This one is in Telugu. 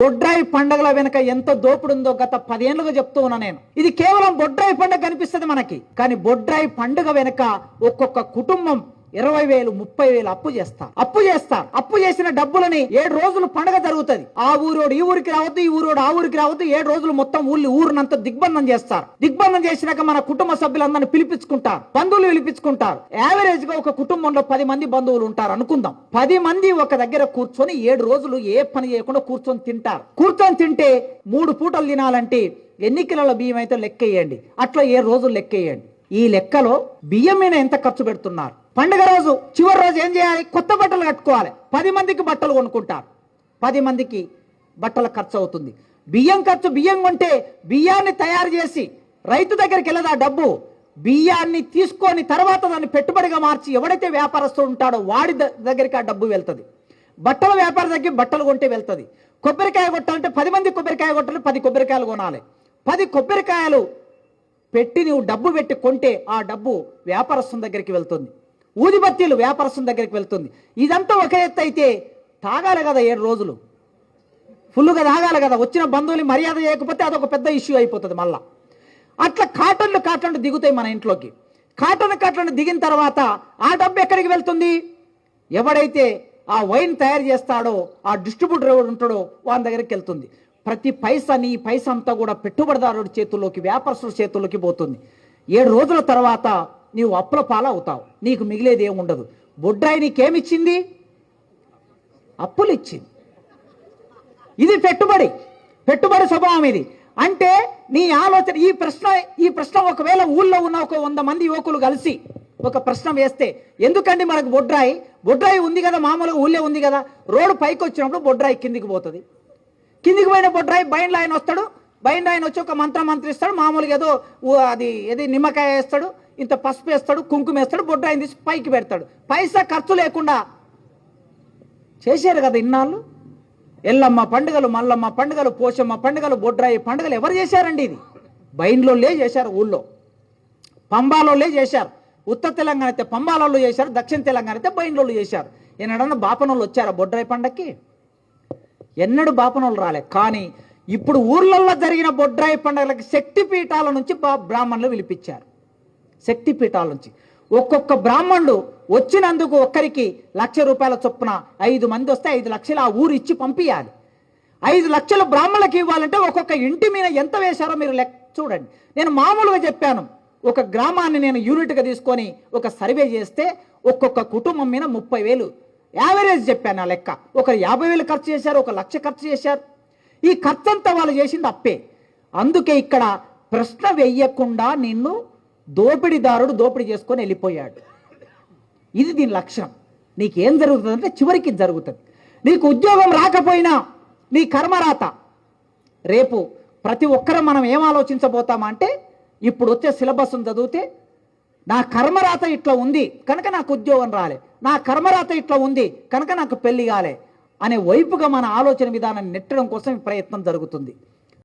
బొడ్రాయి పండుగల వెనుక ఎంత దోపుడు ఉందో గత 10 ఏళ్లుగా చెప్తూ ఉన్నా నేను. ఇది కేవలం బొడ్రాయి పండుగ కనిపిస్తుంది మనకి, కానీ బొడ్రాయి పండుగ వెనుక ఒక్కొక్క కుటుంబం 20,000 30,000 అప్పు చేసిన డబ్బులని 7 రోజులు పండుగ జరుగుతుంది. ఆ ఊరోడు ఈ ఊరికి రావద్దు, ఈ ఊరోడు ఆ ఊరికి రావద్దు. 7 రోజులు మొత్తం ఊరినంతా దిగ్బంధం చేస్తారు. దిగ్బంధం చేసినాక మన కుటుంబ సభ్యులందరినీ పిలిపించుకుంటారు, బంధువులు పిలిపించుకుంటారు. యావరేజ్ గా ఒక కుటుంబంలో 10 మంది బంధువులు ఉంటారు అనుకుందాం. 10 మంది ఒక దగ్గర కూర్చొని 7 రోజులు ఏ పని చేయకుండా కూర్చొని తింటారు. కూర్చొని తింటే 3 పూటలు తినాలంటే ఎన్ని కిలోల బియ్యం అయితే లెక్కేయండి. అట్లా 7 రోజులు లెక్కేయండి. ఈ లెక్కలో బియ్యం మీద ఎంత ఖర్చు పెడుతున్నారు? పండుగ రోజు చివరి రోజు ఏం చేయాలి? కొత్త బట్టలు కట్టుకోవాలి. 10 మందికి బట్టలు కొనుక్కుంటారు. 10 మందికి బట్టల ఖర్చు అవుతుంది. బియ్యం కొంటే బియ్యాన్ని తయారు చేసి రైతు దగ్గరికి వెళ్ళదు ఆ డబ్బు. బియ్యాన్ని తీసుకొని తర్వాత దాన్ని పెట్టుబడిగా మార్చి ఎవడైతే వ్యాపారస్తుడు ఉంటాడో వాడి దగ్గరికి ఆ డబ్బు వెళ్తుంది. బట్టల వ్యాపారం దగ్గర బట్టలు కొంటే వెళ్తుంది. కొబ్బరికాయ కొట్టాలంటే 10 మంది కొబ్బరికాయ కొట్టాలి, 10 కొబ్బరికాయలు కొనాలి. 10 కొబ్బరికాయలు పెట్టి నువ్వు డబ్బు పెట్టి కొంటే ఆ డబ్బు వ్యాపారస్తుని దగ్గరికి వెళ్తుంది. ఊదిబత్తీలు వ్యాపారస్తుని దగ్గరికి వెళ్తుంది. ఇదంతా ఒక ఎత్తు అయితే తాగాలి కదా 7 రోజులు ఫుల్గా తాగాలి కదా. వచ్చిన బంధువులు మర్యాద చేయకపోతే అదొక పెద్ద ఇష్యూ అయిపోతుంది. మళ్ళా అట్లా కాటన్లు దిగుతాయి మన ఇంట్లోకి. కాటన్లు దిగిన తర్వాత ఆ డబ్బు ఎక్కడికి వెళ్తుంది? ఎవడైతే ఆ వైన్ తయారు చేస్తాడో ఆ డిస్ట్రిబ్యూటర్ ఎవడు ఉంటాడో వాని దగ్గరికి వెళ్తుంది. ప్రతి పైసా నీ పైసా అంతా కూడా పెట్టుబడిదారుడి చేతుల్లోకి, వ్యాపారస్తుడి చేతుల్లోకి పోతుంది. 7 రోజుల తర్వాత నీవు అప్పుల పాలు అవుతావు. నీకు మిగిలేది ఏముండదు. బొడ్రాయి నీకేమిచ్చింది? అప్పులు ఇచ్చింది. ఇది పెట్టుబడి స్వభావం ఇది. అంటే నీ ఆలోచన ఈ ప్రశ్న ఒకవేళ ఊళ్ళో ఉన్న ఒక 100 మంది యువకులు కలిసి ఒక ప్రశ్న వేస్తే, ఎందుకండి మనకు బొడ్రాయి ఉంది కదా, మామూలుగా ఊళ్ళో ఉంది కదా, రోడ్డు పైకి వచ్చినప్పుడు బొడ్రాయి కిందికి పోతుంది. కిందికి పోయిన బొడ్రాయి బయట ఆయన వస్తాడు. బయట ఆయన వచ్చి ఒక మంత్రిస్తాడు. మామూలుగా ఏది నిమ్మకాయ వేస్తాడు, ఇంత పసుపు వేస్తాడు, కుంకుమ వేస్తాడు, బొడ్రాయిని తీసి పైకి పెడతాడు. పైసా ఖర్చు లేకుండా చేశారు కదా ఇన్నాళ్ళు. ఎల్లమ్మ పండుగలు, మల్లమ్మ పండుగలు, పోషమ్మ పండుగలు, బొడ్రాయి పండుగలు ఎవరు చేశారండి? ఇది బయన్లోలే చేశారు. ఊళ్ళో పంబాలోలే చేశారు. ఉత్తర తెలంగాణ అయితే పంబాలలో చేశారు, దక్షిణ తెలంగాణ అయితే బయన్లోళ్ళు చేశారు. ఎన్నడన్నా బాపనోళ్ళు వచ్చారా బొడ్రాయి పండగకి? ఎన్నడూ బాపనోళ్ళు రాలే. కానీ ఇప్పుడు ఊర్లలో జరిగిన బొడ్రాయి పండుగలకి శక్తిపీఠాల నుంచి బ్రాహ్మణులు పిలిపించారు. శక్తిపీఠాల నుంచి ఒక్కొక్క బ్రాహ్మణుడు వచ్చినందుకు ఒక్కరికి ₹1,00,000 చొప్పున 5 మంది వస్తే 5 లక్షలు ఆ ఊరు ఇచ్చి పంపించాలి. 5 లక్షలు బ్రాహ్మణులకు ఇవ్వాలంటే ఒక్కొక్క ఇంటి మీద ఎంత వేశారో మీరు లెక్క చూడండి. నేను మామూలుగా చెప్పాను. ఒక గ్రామాన్ని నేను యూనిట్గా తీసుకొని ఒక సర్వే చేస్తే ఒక్కొక్క కుటుంబం మీద 30,000 యావరేజ్ చెప్పాను ఆ లెక్క. ఒకరు 50,000 ఖర్చు చేశారు, 1,00,000 ఖర్చు చేశారు. ఈ ఖర్చంతా వాళ్ళు చేసింది అప్పే. అందుకే ఇక్కడ ప్రశ్న వెయ్యకుండా నిన్ను దోపిడీదారుడు దోపిడీ చేసుకొని వెళ్ళిపోయాడు. ఇది దీని లక్ష్యం. నీకేం జరుగుతుందంటే చివరికి జరుగుతుంది. నీకు ఉద్యోగం రాకపోయినా నీ కర్మరాత. రేపు ప్రతి ఒక్కరం మనం ఏం ఆలోచించబోతామా అంటే, ఇప్పుడు వచ్చే సిలబస్ను చదివితే నా కర్మరాత ఇట్లా ఉంది కనుక నాకు ఉద్యోగం రాలే, నా కర్మరాత ఇట్లా ఉంది కనుక నాకు పెళ్లి కాలే అనే వైపుగా మన ఆలోచన విధానాన్ని నెట్టడం కోసం ప్రయత్నం జరుగుతుంది.